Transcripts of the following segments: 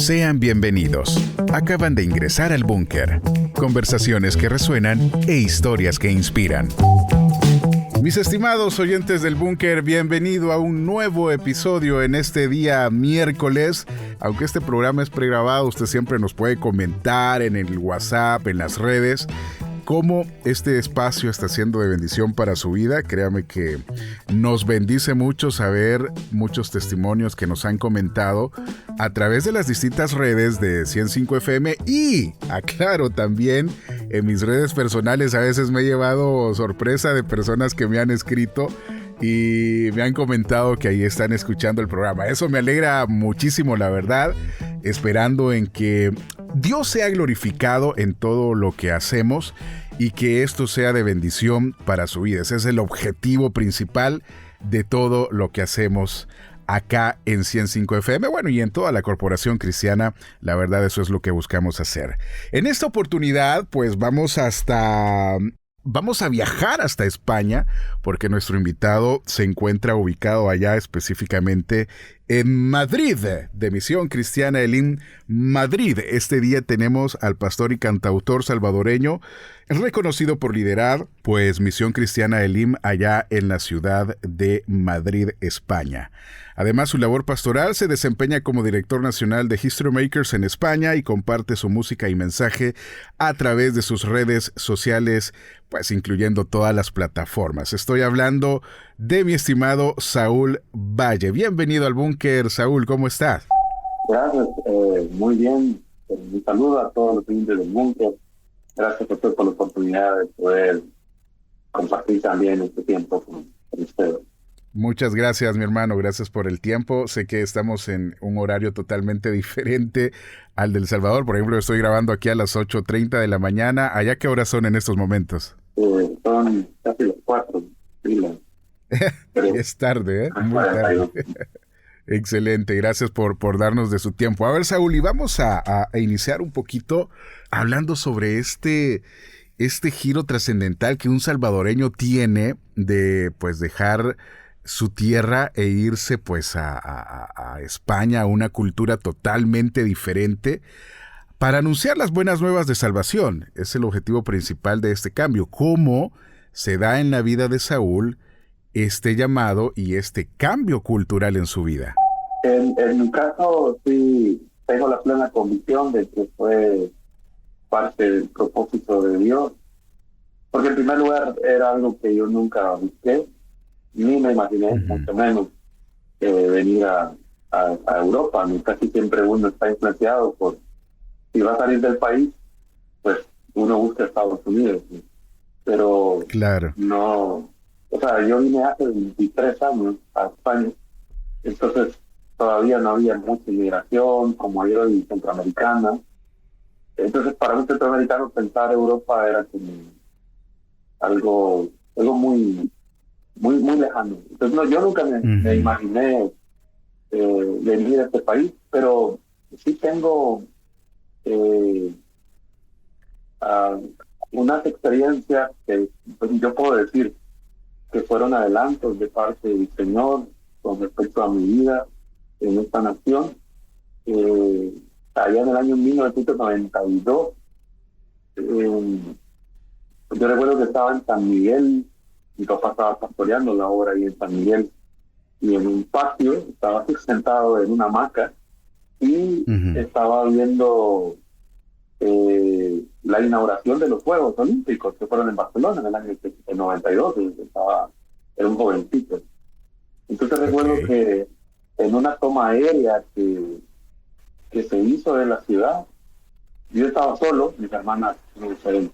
Sean bienvenidos. Acaban de ingresar al búnker. Conversaciones que resuenan e historias que inspiran. Mis estimados oyentes del búnker, bienvenido a un nuevo episodio en este día miércoles. Aunque este programa es pregrabado, usted siempre nos puede comentar en el WhatsApp, en las redes, cómo este espacio está siendo de bendición para su vida. Créame que nos bendice mucho saber muchos testimonios que nos han comentado a través de las distintas redes de 105 FM y, aclaro, también en mis redes personales. A veces me he llevado sorpresa de personas que me han escrito y me han comentado que ahí están escuchando el programa. Eso me alegra muchísimo, la verdad, esperando en que Dios sea glorificado en todo lo que hacemos y que esto sea de bendición para su vida. Ese es el objetivo principal de todo lo que hacemos acá en 105 FM, bueno, y en toda la corporación cristiana. La verdad, eso es lo que buscamos hacer. En esta oportunidad, pues vamos a viajar hasta España, porque nuestro invitado se encuentra ubicado allá, específicamente en Madrid, de Misión Cristiana Elim Madrid. Este día tenemos al pastor y cantautor salvadoreño, reconocido por liderar, pues, Misión Cristiana Elim allá en la ciudad de Madrid, España. Además, su labor pastoral se desempeña como director nacional de History Makers en España y comparte su música y mensaje a través de sus redes sociales, pues incluyendo todas las plataformas. Estoy hablando de mi estimado Saúl Valle. Bienvenido al búnker, Saúl, ¿cómo estás? Gracias, muy bien. Un saludo a todos los oyentes del búnker. Gracias por la oportunidad de poder compartir también este tiempo con ustedes. Muchas gracias, mi hermano. Gracias por el tiempo. Sé que estamos en un horario totalmente diferente al del Salvador. Por ejemplo, estoy grabando aquí a las 8:30 de la mañana. ¿Allá qué horas son en estos momentos? Son casi las 4. Es tarde, ¿eh? Muy tarde. Excelente. Gracias por darnos de su tiempo. A ver, Saúl, y vamos a iniciar un poquito hablando sobre este giro trascendental que un salvadoreño tiene de, pues, dejar su tierra e irse, pues, a España, a una cultura totalmente diferente, para anunciar las buenas nuevas de salvación. Es el objetivo principal de este cambio. ¿Cómo se da en la vida de Saúl este llamado y este cambio cultural en su vida? En mi caso, sí, tengo la plena convicción de que fue parte del propósito de Dios, porque en primer lugar era algo que yo nunca busqué, ni me imaginé, mucho menos venir a Europa. Casi siempre uno está influenciado por, si va a salir del país, pues uno busca Estados Unidos, ¿sí? Pero claro, no, o sea, yo vine hace 23 años a España, entonces todavía no había mucha inmigración como hay hoy centroamericana. Entonces para un centroamericano pensar Europa era como algo muy lejano. Entonces no, yo nunca me imaginé venir a este país, pero sí tengo unas experiencias que, pues, yo puedo decir que fueron adelantos de parte del Señor con respecto a mi vida en esta nación. Allá en el año 1992, yo recuerdo que estaba en San Miguel. Mi papá estaba pastoreando la obra ahí en San Miguel, y en un patio estaba sentado en una hamaca y estaba viendo la inauguración de los Juegos Olímpicos que fueron en Barcelona en el año 92. Era un jovencito. Entonces recuerdo que en una toma aérea que se hizo de la ciudad, yo estaba solo, mis hermanas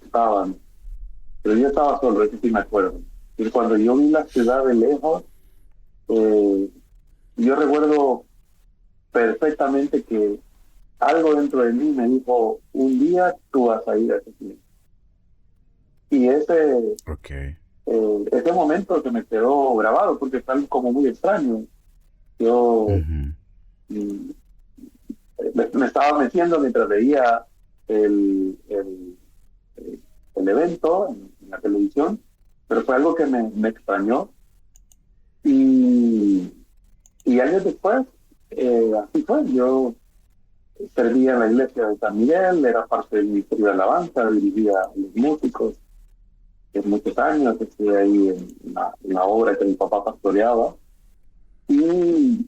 estaban, pero yo estaba solo, eso sí me acuerdo. Y cuando yo vi la ciudad de lejos, yo recuerdo perfectamente que algo dentro de mí me dijo, un día tú vas a ir a ese ciudad. Y ese momento se me quedó grabado porque es algo como muy extraño. Yo me estaba metiendo mientras veía el evento en la televisión, pero fue algo que me extrañó. Y años después, así fue. Yo servía en la iglesia de San Miguel, era parte del ministerio de alabanza, dirigía a los músicos en muchos años, estuve ahí en la obra que mi papá pastoreaba, y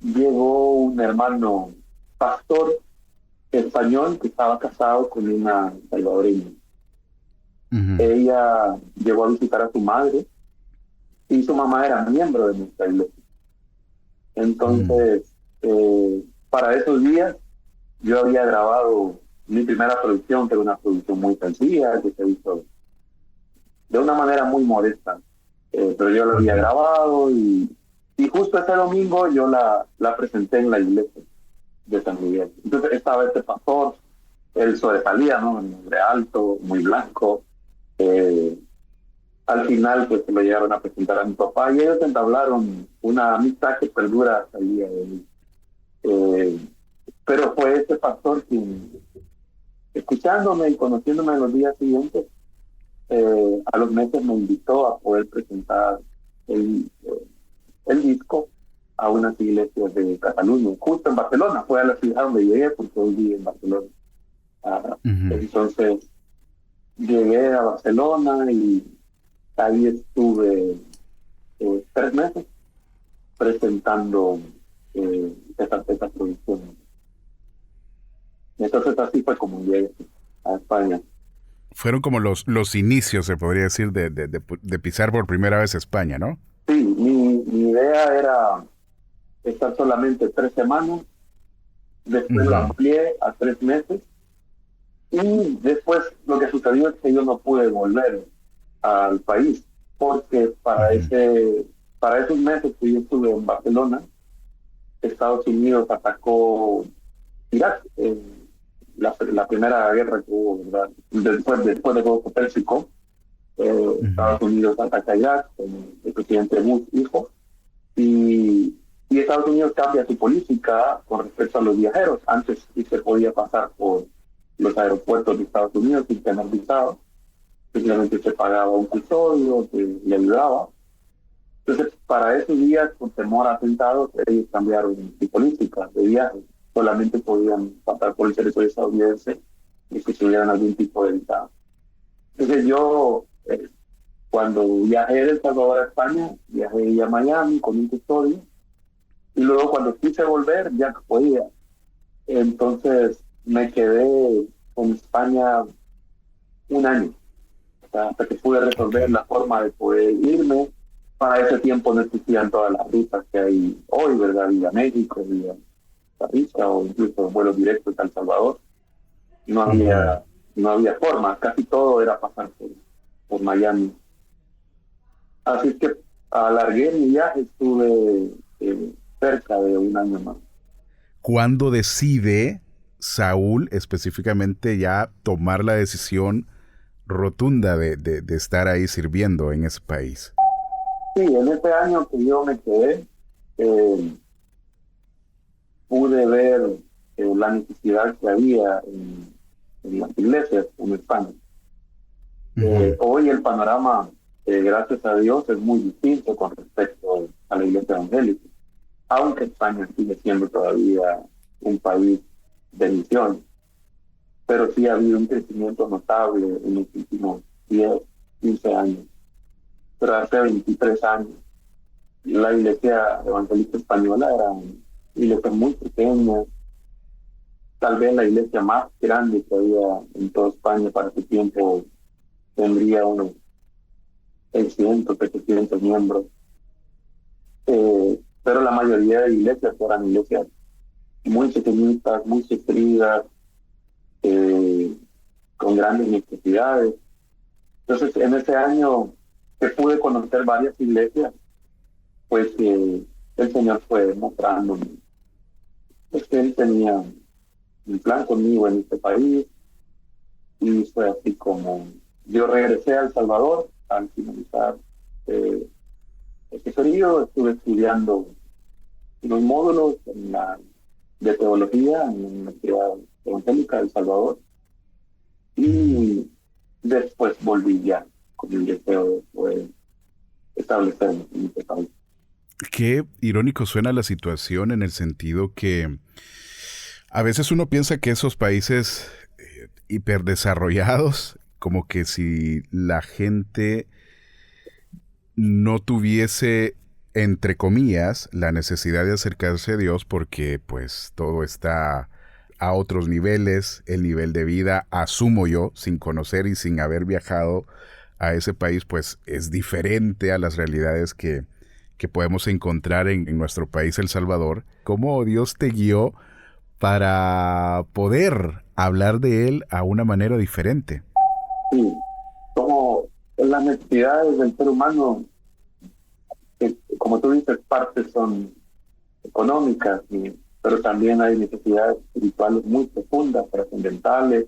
llegó un hermano pastor español que estaba casado con una salvadoreña. Ujú. Ella llegó a visitar a su madre y su mamá era miembro de nuestra iglesia. Entonces, para esos días, yo había grabado mi primera producción, que era una producción muy sencilla, que se hizo de una manera muy modesta, pero yo la había grabado y justo ese domingo yo la presenté en la iglesia de San Miguel. Entonces estaba este pastor, él sobresalía, ¿no? Un hombre alto, muy blanco. Al final pues se lo llegaron a presentar a mi papá y ellos entablaron una amistad que perdura hasta el día de hoy. Pero fue este pastor quien, escuchándome y conociéndome en los días siguientes, a los meses me invitó a poder presentar el disco a unas iglesias de Cataluña, justo en Barcelona. Fue a la ciudad donde llegué porque hoy vivo en Barcelona. Entonces llegué a Barcelona y ahí estuve 3 meses presentando esta producción. Entonces así fue como llegué a España. Fueron como los inicios, se podría decir, de pisar por primera vez España, ¿no? Sí, mi idea era estar solamente 3 semanas, después lo amplié a 3 meses y después lo que sucedió es que yo no pude volver al país porque para esos meses que yo estuve en Barcelona, Estados Unidos atacó Irak, la primera guerra que hubo, ¿verdad? Después del Golfo Pérsico, Estados Unidos ataca a Irak, el presidente Bush hijo, y Estados Unidos cambia su política con respecto a los viajeros. Antes sí se podía pasar por los aeropuertos de Estados Unidos sin tener visado, simplemente se pagaba un custodio que le ayudaba. Entonces, para esos días, por temor a atentados, ellos cambiaron su política de viaje. Solamente podían pasar por el territorio estadounidense y que tuvieran algún tipo de visado. Entonces yo, cuando viajé de El Salvador a España, viajé a Miami con un custodio, y luego cuando quise volver, ya no podía. Entonces me quedé en España 1 año, hasta que pude resolver la forma de poder irme. Para ese tiempo no existían todas las rutas que hay hoy, ¿verdad? Vía México, vía Costa Rica, o incluso vuelos directos a El Salvador. No había forma, casi todo era pasar por Miami. Así que alargué mi viaje, estuve cerca de 1 año más. ¿Cuándo decide Saúl específicamente ya tomar la decisión rotunda de estar ahí sirviendo en ese país? Sí, en ese año que yo me quedé, pude ver la necesidad que había en las iglesias en España. Hoy el panorama, gracias a Dios, es muy distinto con respecto a la iglesia evangélica, aunque España sigue siendo todavía un país de misión, pero sí ha habido un crecimiento notable en los últimos 10, 15 años. Pero hace 23 años, la iglesia evangélica española era una iglesia muy pequeña, tal vez la iglesia más grande que había en toda España para ese tiempo tendría unos 600, 700 miembros. Pero la mayoría de iglesias eran iglesias muy pequeñitas, muy sufridas, con grandes necesidades. Entonces, en ese año que pude conocer varias iglesias, pues el Señor fue mostrándome que Él tenía un plan conmigo en este país, y fue así como yo regresé a El Salvador al finalizar este periodo. Estuve estudiando unos módulos de teología en la Universidad Evangélica de El Salvador, y después volví ya con el deseo de poder establecerme en este país. Qué irónico suena la situación en el sentido que A veces uno piensa que esos países hiperdesarrollados, como que si la gente no tuviese, entre comillas, la necesidad de acercarse a Dios porque pues todo está a otros niveles, el nivel de vida, asumo yo, sin conocer y sin haber viajado a ese país, pues es diferente a las realidades que podemos encontrar en nuestro país, El Salvador. ¿Cómo Dios te guió para poder hablar de Él a una manera diferente? Sí, como las necesidades del ser humano, que, como tú dices, partes son económicas, pero también hay necesidades espirituales muy profundas, trascendentales,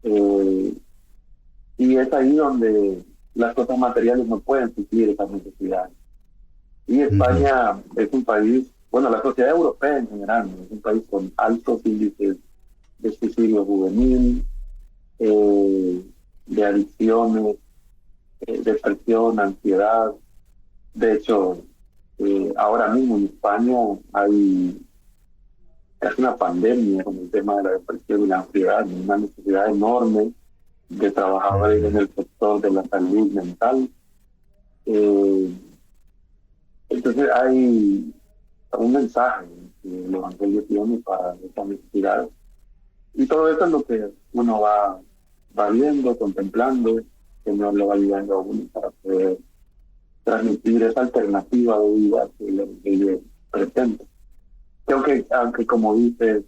eh, y es ahí donde las cosas materiales no pueden suplir esas necesidades. Y España es un país, bueno, la sociedad europea en general, ¿no? Es un país con altos índices de suicidio juvenil, de adicciones, depresión, ansiedad. De hecho, ahora mismo en España hay casi una pandemia con el tema de la depresión y la ansiedad, una necesidad enorme de trabajadores en el sector de la salud mental. Eh, entonces hay un mensaje que el Evangelio tiene para esta necesidad. Y todo eso es lo que uno va viendo, contemplando, que Señor lo va ayudando a uno para poder transmitir esa alternativa de vida que el Evangelio presenta. Creo que, aunque como dices,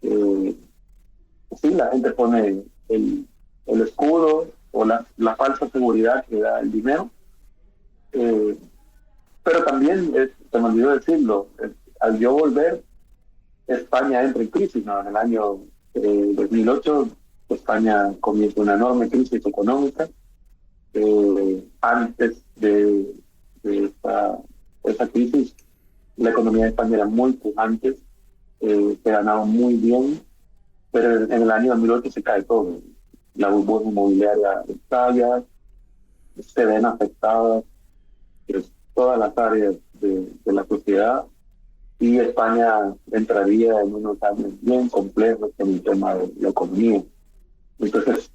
sí, la gente pone el escudo o la falsa seguridad que da el dinero, pero también, se me olvidó decirlo, al yo volver, España entra en crisis, ¿no? En el año 2008, España comienza una enorme crisis económica. Antes de esa crisis, la economía de España era muy pujante, se ganaba muy bien, pero en el año 2008 se cae todo. La burbuja inmobiliaria estalla, se ven afectadas pues, todas las áreas de la sociedad, y España entraría en unos años bien complejos en el tema de la economía. Entonces,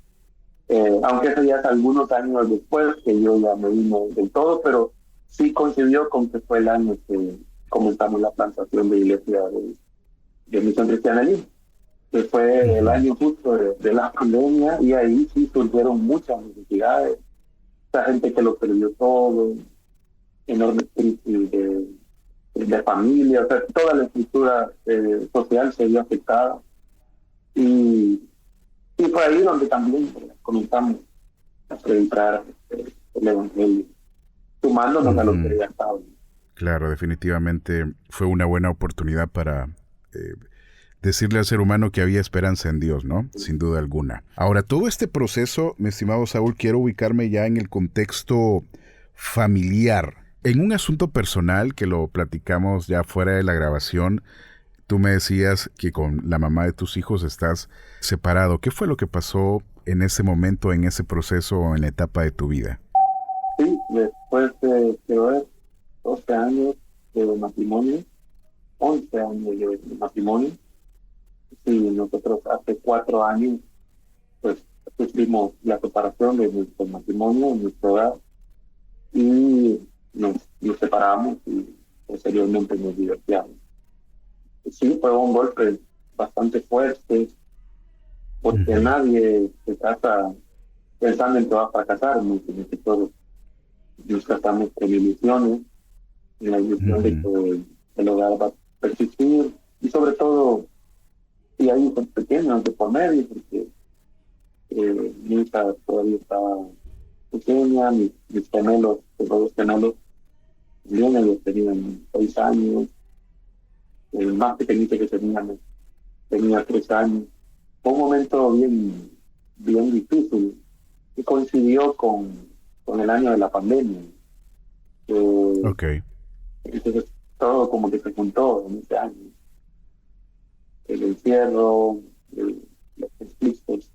aunque eso ya es algunos años después que yo ya me vino del todo, pero sí coincidió con que fue el año que comenzamos la plantación de iglesia de Misión Cristiana allí, que fue el año justo de la pandemia, y ahí sí surgieron muchas necesidades, esa gente que lo perdió todo, enormes crisis de familia, o sea, toda la estructura social se vio afectada, y fue ahí donde también comenzamos a predicar el Evangelio, sumándonos a lo que ya estaba. Claro, definitivamente fue una buena oportunidad para decirle al ser humano que había esperanza en Dios, ¿no? Sin duda alguna. Ahora, todo este proceso, mi estimado Saúl, quiero ubicarme ya en el contexto familiar. En un asunto personal que lo platicamos ya fuera de la grabación, tú me decías que con la mamá de tus hijos estás separado. ¿Qué fue lo que pasó en ese momento, en ese proceso o en la etapa de tu vida? Sí, después de 12 años de matrimonio, 11 años de matrimonio, sí, nosotros hace 4 años pues sufrimos la separación de nuestro matrimonio, de nuestro hogar, y nos separamos y posteriormente nos divorciamos. Sí, fue un golpe bastante fuerte, porque nadie se casa pensando en que va a fracasar, nosotros nos casamos con ilusiones, en la ilusión de que el hogar va a persistir, y sobre todo si hay hijos pequeños de por medio, porque mi hija todavía estaba pequeña, mis gemelos, los dos gemelos, bien, ellos tenían 6 años, el más pequeñito que tenía 3 años. Fue un momento bien difícil, y coincidió con el año de la pandemia. Entonces todo como que se juntó en ese año. El encierro, los conflictos,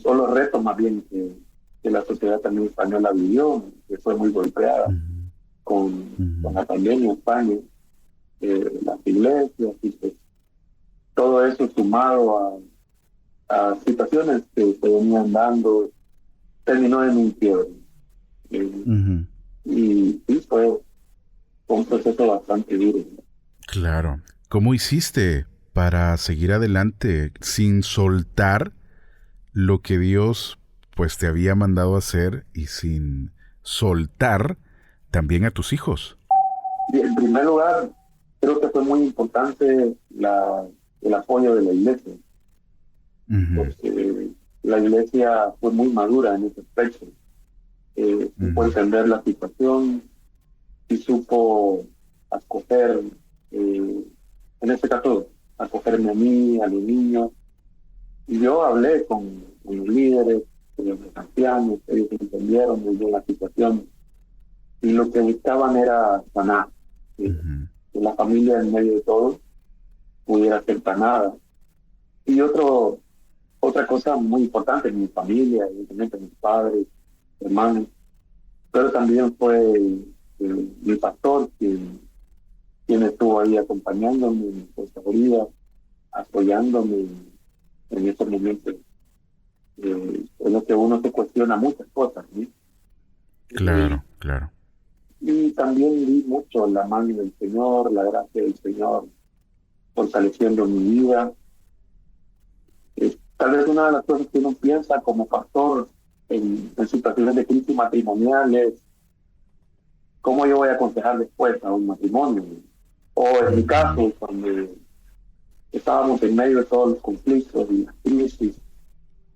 son los retos más bien que la sociedad también española vivió, que fue muy golpeada con la pandemia en España, las iglesias, y pues todo eso sumado a situaciones que se venían dando, terminó en un quiebre. Ujú. Y fue un proceso bastante duro. Claro. ¿Cómo hiciste para seguir adelante sin soltar lo que Dios pues te había mandado hacer y sin soltar también a tus hijos? Y en primer lugar, creo que fue muy importante el apoyo de la iglesia, Ujú, porque la iglesia fue muy madura en ese aspecto. Supo ujú, entender la situación y supo acoger, eh, en este caso, acogerme a mí, a los niños. Y yo hablé con los líderes, con los ancianos, ellos entendieron muy bien la situación y lo que buscaban era sanar, ujú, que la familia en medio de todo pudiera ser sanada. Y otra cosa muy importante, mi familia, evidentemente mis padres, hermanos, pero también fue mi pastor quien estuvo ahí acompañándome en esta vida, apoyándome en estos momentos en los que uno se cuestiona muchas cosas, ¿no? claro, claro. Y también vi mucho la mano del Señor, la gracia del Señor fortaleciendo mi vida. Tal vez una de las cosas que uno piensa como pastor en situaciones de crisis matrimonial es cómo yo voy a aconsejar después a un matrimonio. O en mi Ujú, caso, cuando estábamos en medio de todos los conflictos y las crisis,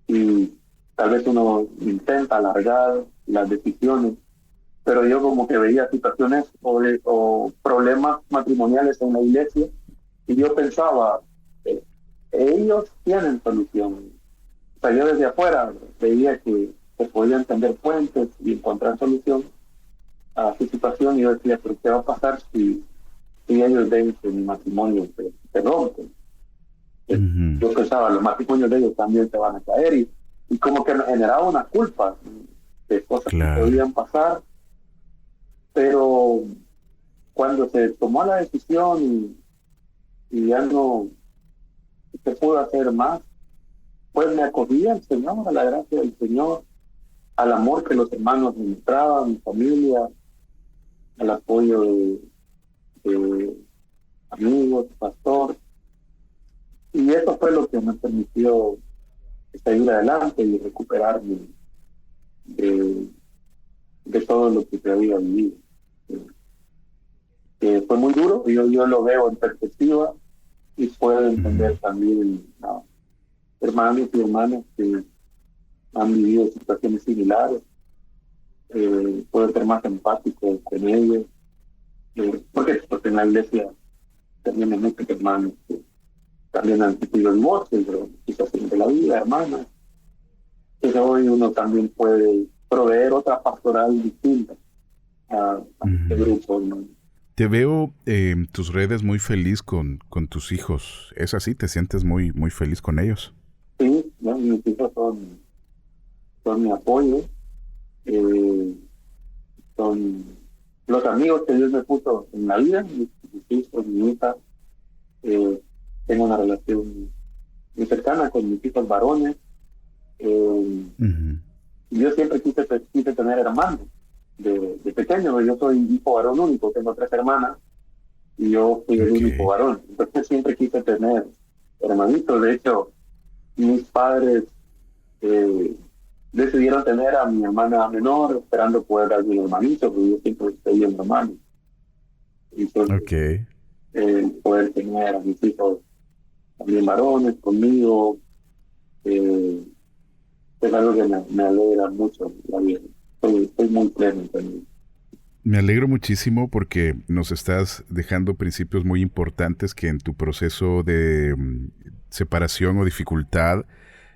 y tal vez uno intenta alargar las decisiones, pero yo como que veía situaciones o problemas matrimoniales en la iglesia y yo pensaba, eh, ellos tienen solución. O sea, yo desde afuera veía que se podían tender puentes y encontrar solución a su situación y yo decía, pero ¿qué va a pasar si ellos ven que mi matrimonio se rompe? ujú, Yo pensaba, los matrimonios de ellos también se van a caer y como que me generaba una culpa de cosas que claro. podían pasar, pero cuando se tomó la decisión y ya no se pudo hacer más, pues me acogí al Señor, a la gracia del Señor, al amor que los hermanos me mostraban, mi familia, al apoyo de amigos, pastor, y eso fue lo que me permitió seguir adelante y recuperarme de, de todo lo que se había vivido. Fue muy duro, yo lo veo en perspectiva y puedo Ujú, entender también a hermanos y hermanas que han vivido situaciones similares, puedo ser más empático con ellos, porque en la iglesia también hay muchos hermanos que también han sufrido divorcios, pero situaciones de la vida, hermanas, pero hoy uno también puede proveer otra pastoral distinta a este ujú. grupo, ¿no? Te veo en tus redes muy feliz con tus hijos. ¿Es así? ¿Te sientes muy, muy feliz con ellos? Sí, ¿no? Mis hijos son mi apoyo, eh, son los amigos que Dios me puso en la vida, mis hijos, mi hija, eh, tengo una relación muy cercana con mis hijos varones. eh, Ujú, yo siempre quise tener hermanos de pequeño, yo soy hijo varón único, tengo 3 hermanas y yo fui el ok. único varón, entonces siempre quise tener hermanitos. De hecho, mis padres eh, decidieron tener a mi hermana menor esperando poder darme un hermanito, porque yo siempre estoy en hermano. Entonces, Ok. poder tener a mis hijos también varones conmigo, eh, es algo que me alegra mucho la vida. Estoy muy pleno también. Me alegro muchísimo porque nos estás dejando principios muy importantes que en tu proceso de separación o dificultad,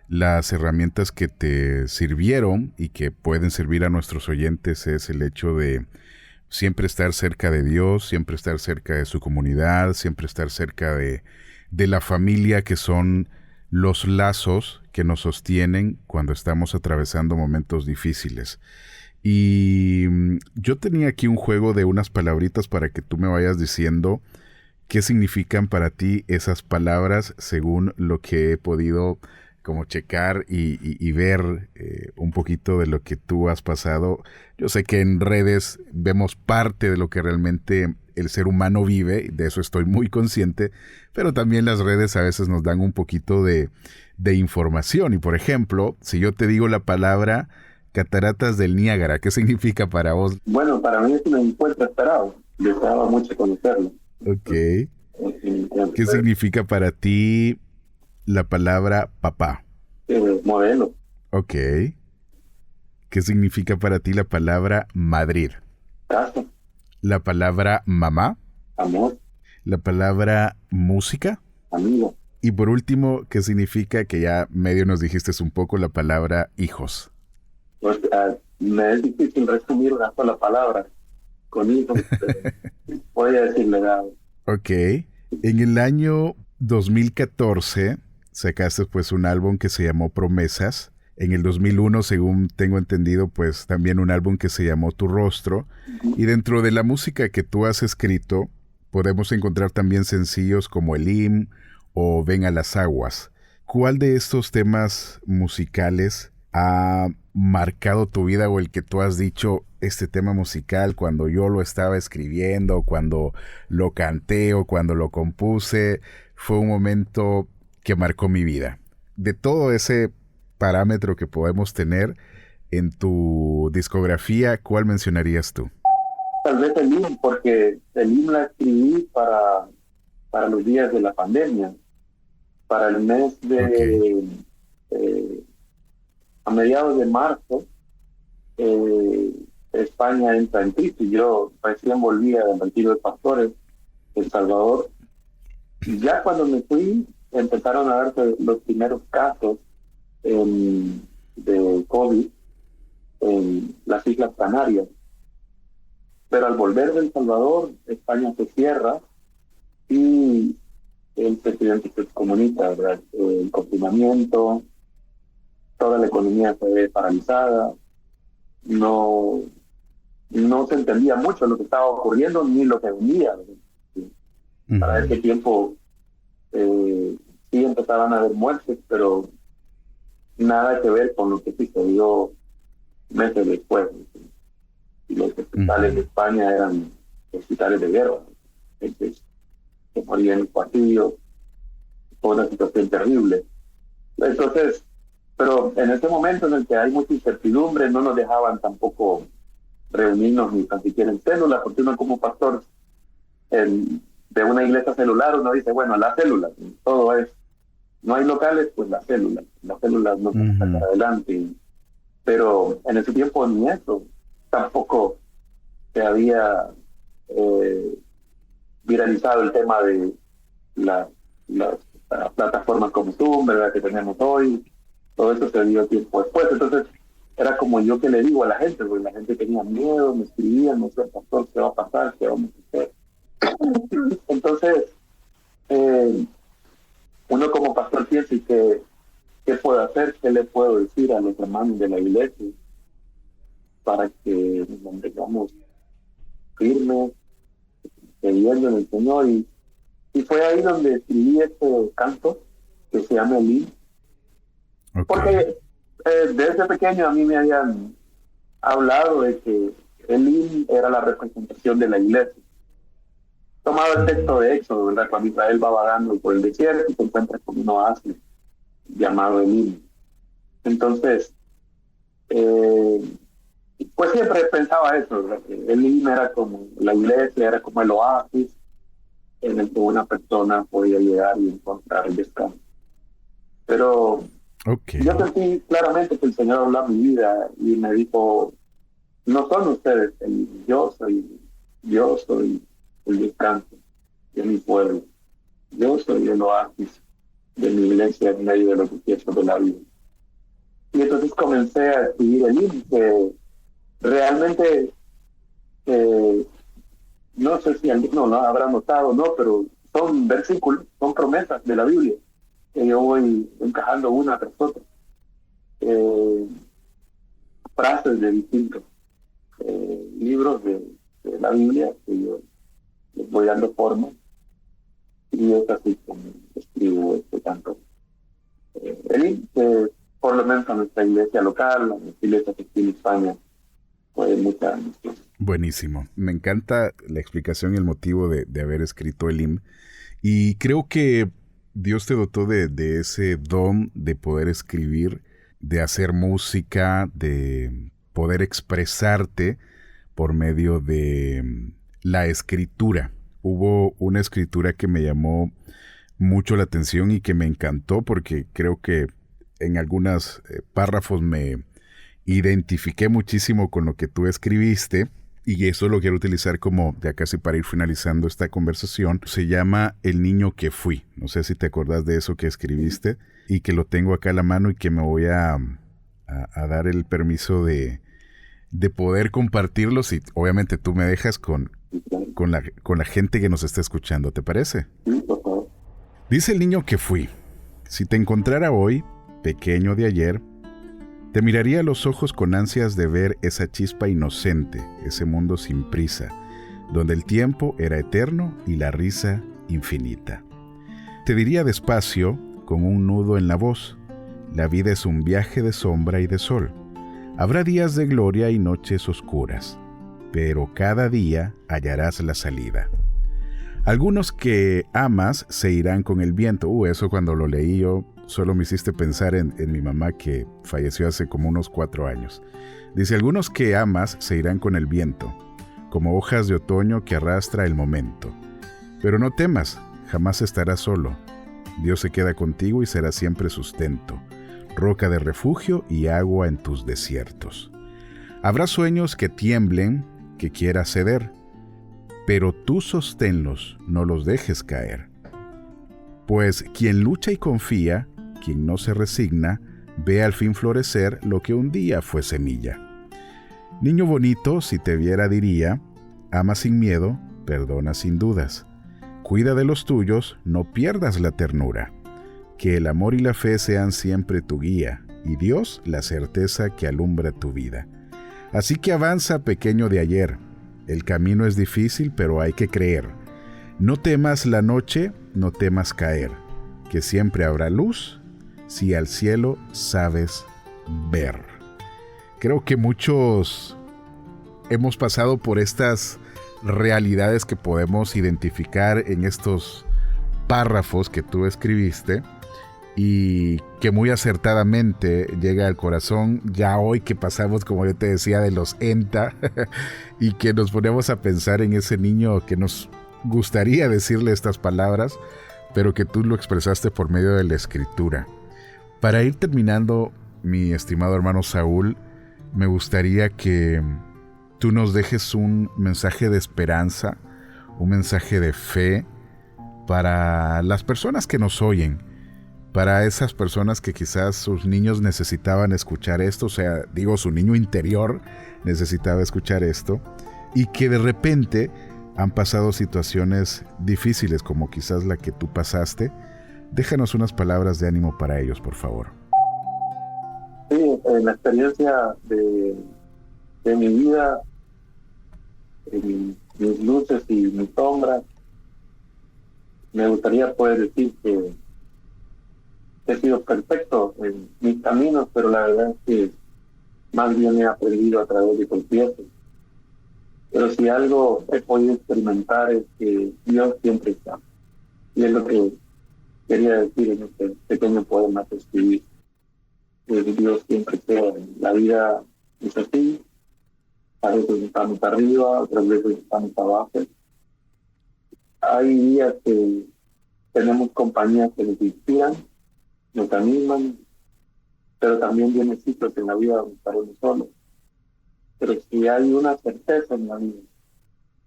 las herramientas que te sirvieron y que pueden servir a nuestros oyentes es el hecho de siempre estar cerca de Dios, siempre estar cerca de su comunidad, siempre estar cerca de la familia, que son los lazos que nos sostienen cuando estamos atravesando momentos difíciles. Y yo tenía aquí un juego de unas palabritas para que tú me vayas diciendo ¿Qué significan para ti esas palabras según lo que he podido como checar y ver un poquito de lo que tú has pasado? Yo sé que en redes vemos parte de lo que realmente el ser humano vive, de eso estoy muy consciente, pero también las redes a veces nos dan un poquito de información. Y por ejemplo, si yo te digo la palabra Cataratas del Niágara, ¿qué significa para vos? Bueno, para mí es un encuentro esperado. Deseaba mucho conocerlo. Ok. ¿Qué significa para ti la palabra papá? Modelo, Ok. ¿Qué significa para ti la palabra Madrid? casa, La palabra mamá, amor, la palabra música. amigo. Y por último, ¿qué significa, que ya medio nos dijiste un poco, la palabra hijos? Pues, me es difícil resumir una sola palabra con hijos, pero voy a decir legado. Ok. En el año 2014 sacaste pues un álbum que se llamó Promesas. En el 2001, según tengo entendido, pues también un álbum que se llamó Tu Rostro. Y dentro de la música que tú has escrito, podemos encontrar también sencillos como El Himn o Ven a las Aguas. ¿Cuál de estos temas musicales ha marcado tu vida, o el que tú has dicho, este tema musical cuando yo lo estaba escribiendo, cuando lo canté o cuando lo compuse, fue un momento que marcó mi vida? De todo ese parámetro que podemos tener en tu discografía, ¿cuál mencionarías tú? Tal vez el himno, porque el himno la escribí para los días de la pandemia, para el mes Ok. eh, a mediados de marzo. España entra en crisis. Yo recién volvía del retiro de pastores de El Salvador. Y ya cuando me fui, empezaron a darse los primeros casos de COVID en las Islas Canarias. Pero al volver de El Salvador, España se cierra y el presidente se comunica, ¿verdad? El confinamiento, toda la economía se ve paralizada, no, no se entendía mucho lo que estaba ocurriendo ni lo que venía. Para ese tiempo sí empezaban a haber muertes, pero nada que ver con lo que sucedió meses después. Y los hospitales de España eran hospitales de guerra. Gente que moría en el pasillo. Fue una situación terrible. Entonces, pero en este momento en el que hay mucha incertidumbre, no nos dejaban tampoco reunirnos ni tan siquiera en células, porque uno como pastor de una iglesia celular, uno dice, bueno, las células, todo es, no hay locales, pues las células no se van a sacar adelante. Pero en ese tiempo ni eso, tampoco se había viralizado el tema de las plataformas como Zoom, ¿verdad?, que tenemos hoy. Todo eso se dio tiempo después. Entonces, era como yo que le digo a la gente, porque la gente tenía miedo, me escribían, no sé, pastor, ¿qué va a pasar? ¿Qué vamos a hacer? Entonces, uno como pastor piensa, ¿y qué puedo hacer? ¿Qué le puedo decir a los hermanos de la iglesia para que nos mantengamos firmes, creyendo en el Señor? Y fue ahí donde escribí este canto que se llama El Himno. Okay. Porque desde pequeño a mí me habían hablado de que el himno era la representación de la iglesia. Tomaba el texto de Éxodo, ¿verdad?, cuando Israel va vagando por el desierto y se encuentra con un oasis llamado el himno. Entonces, pues siempre pensaba eso, ¿verdad?, que el himno era como la iglesia, era como el oasis en el que una persona podía llegar y encontrar el descanso. Pero yo sentí claramente que el Señor habló a mi vida y me dijo, no son ustedes, yo soy el descanso de mi pueblo, yo soy el oasis de mi iglesia en medio de los desiertos de la vida. Y entonces comencé a escribir el himno, que realmente no sé si alguno lo habrá notado, no, pero son versículos, son promesas de la Biblia que yo voy encajando una tras otra. Frases de distintos libros de la Biblia que yo les voy dando forma. y es así como escribo este canto. El por lo menos a nuestra iglesia local, a nuestra iglesia que aquí en España, fue mucha. Buenísimo. Me encanta la explicación y el motivo de haber escrito el himno. Y creo que Dios te dotó de ese don de poder escribir, de hacer música, de poder expresarte por medio de la escritura. Hubo una escritura que me llamó mucho la atención y que me encantó porque creo que en algunos párrafos me identifiqué muchísimo con lo que tú escribiste. Y eso lo quiero utilizar como, ya casi para ir finalizando esta conversación. Se llama El niño que fui. No sé si te acordás de eso que escribiste y que lo tengo acá a la mano y que me voy a dar el permiso de poder compartirlo. Si obviamente tú me dejas con la gente que nos está escuchando. ¿Te parece? Sí, por favor. Dice el niño que fui. Si te encontrara hoy, pequeño de ayer, te miraría a los ojos con ansias de ver esa chispa inocente, ese mundo sin prisa, donde el tiempo era eterno y la risa infinita. Te diría despacio, con un nudo en la voz, la vida es un viaje de sombra y de sol. Habrá días de gloria y noches oscuras, pero cada día hallarás la salida. Algunos que amas se irán con el viento. Eso cuando lo leí yo, solo me hiciste pensar en mi mamá que falleció hace como unos 4 años. Dice, algunos que amas se irán con el viento, como hojas de otoño que arrastra el momento. Pero no temas, jamás estarás solo. Dios se queda contigo y será siempre sustento, roca de refugio y agua en tus desiertos. Habrá sueños que tiemblen, que quieras ceder, pero tú sosténlos, no los dejes caer. Pues quien lucha y confía, quien no se resigna, ve al fin florecer lo que un día fue semilla. Niño bonito, si te viera diría, ama sin miedo, perdona sin dudas. Cuida de los tuyos, no pierdas la ternura. Que el amor y la fe sean siempre tu guía, y Dios la certeza que alumbra tu vida. Así que avanza, pequeño de ayer. El camino es difícil, pero hay que creer. No temas la noche, no temas caer, que siempre habrá luz si al cielo sabes ver. Creo que muchos hemos pasado por estas realidades que podemos identificar en estos párrafos que tú escribiste y que muy acertadamente llega al corazón ya hoy que pasamos, como yo te decía, de los ENTA y que nos ponemos a pensar en ese niño que nos gustaría decirle estas palabras, pero que tú lo expresaste por medio de la escritura. Para ir terminando, mi estimado hermano Saúl, me gustaría que tú nos dejes un mensaje de esperanza, un mensaje de fe para las personas que nos oyen, para esas personas que quizás sus niños necesitaban escuchar esto, o sea, digo, su niño interior necesitaba escuchar esto, y que de repente han pasado situaciones difíciles como quizás la que tú pasaste. Déjanos unas palabras de ánimo para ellos, por favor. Sí, la experiencia de mi vida, mis luces y mis sombras, me gustaría poder decir que he sido perfecto en mis caminos, pero la verdad es que más bien he aprendido a través de tropiezos. Pero si algo he podido experimentar es que Dios siempre está. Y es lo que quería decir en este pequeño poema que escribí. Dios siempre está. La vida es así. A veces estamos arriba, otras veces estamos abajo. Hay días que tenemos compañías que nos inspiran, nos animan, pero también vienen ciclos en la vida donde estaremos solos. Pero si hay una certeza en la vida,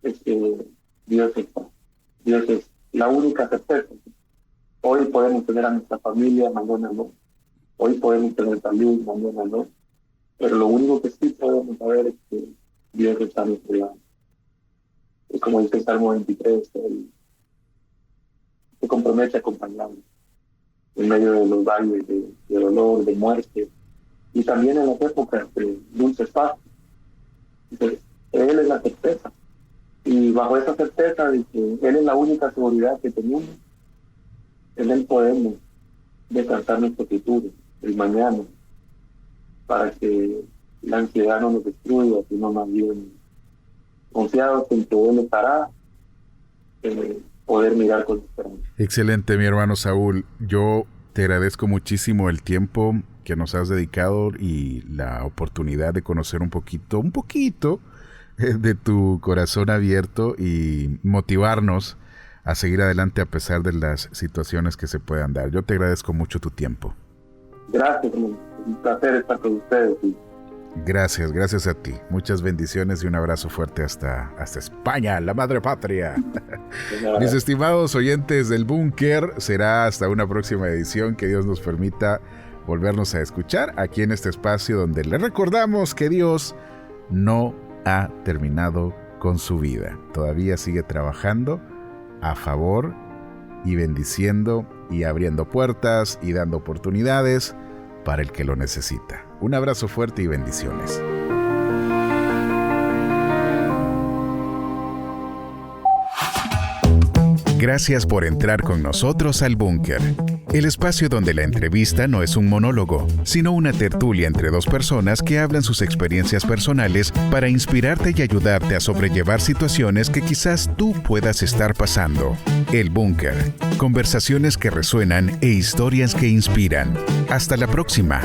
es que Dios está. Dios es la única certeza. Hoy podemos tener a nuestra familia, mañana no. Hoy podemos tener salud, mañana no. Pero lo único que sí podemos saber es que Dios está a nuestro lado. Es como dice el Salmo 23, Él se compromete a acompañarnos en medio de los valles de dolor, de muerte, y también en las épocas de dulces paz. Entonces, Él es la certeza. Y bajo esa certeza de que Él es la única seguridad que tenemos, en él podemos descansar nuestro futuro, el mañana, para que la ansiedad no nos destruya, sino más bien confiados en que Él estará, poder mirar con esperanza. Excelente, mi hermano Saúl. Yo te agradezco muchísimo el tiempo que nos has dedicado y la oportunidad de conocer un poquito de tu corazón abierto y motivarnos a seguir adelante a pesar de las situaciones que se puedan dar. Yo te agradezco mucho tu tiempo. Gracias, un placer estar con ustedes. Gracias a ti. Muchas bendiciones y un abrazo fuerte hasta España, la madre patria. Mis estimados oyentes del Búnker, será hasta una próxima edición que Dios nos permita volvernos a escuchar aquí en este espacio donde le recordamos que Dios no ha terminado con su vida. Todavía sigue trabajando a favor y bendiciendo y abriendo puertas y dando oportunidades para el que lo necesita. Un abrazo fuerte y bendiciones. Gracias por entrar con nosotros al Búnker, el espacio donde la entrevista no es un monólogo, sino una tertulia entre dos personas que hablan sus experiencias personales para inspirarte y ayudarte a sobrellevar situaciones que quizás tú puedas estar pasando. El Búnker, conversaciones que resuenan e historias que inspiran. Hasta la próxima.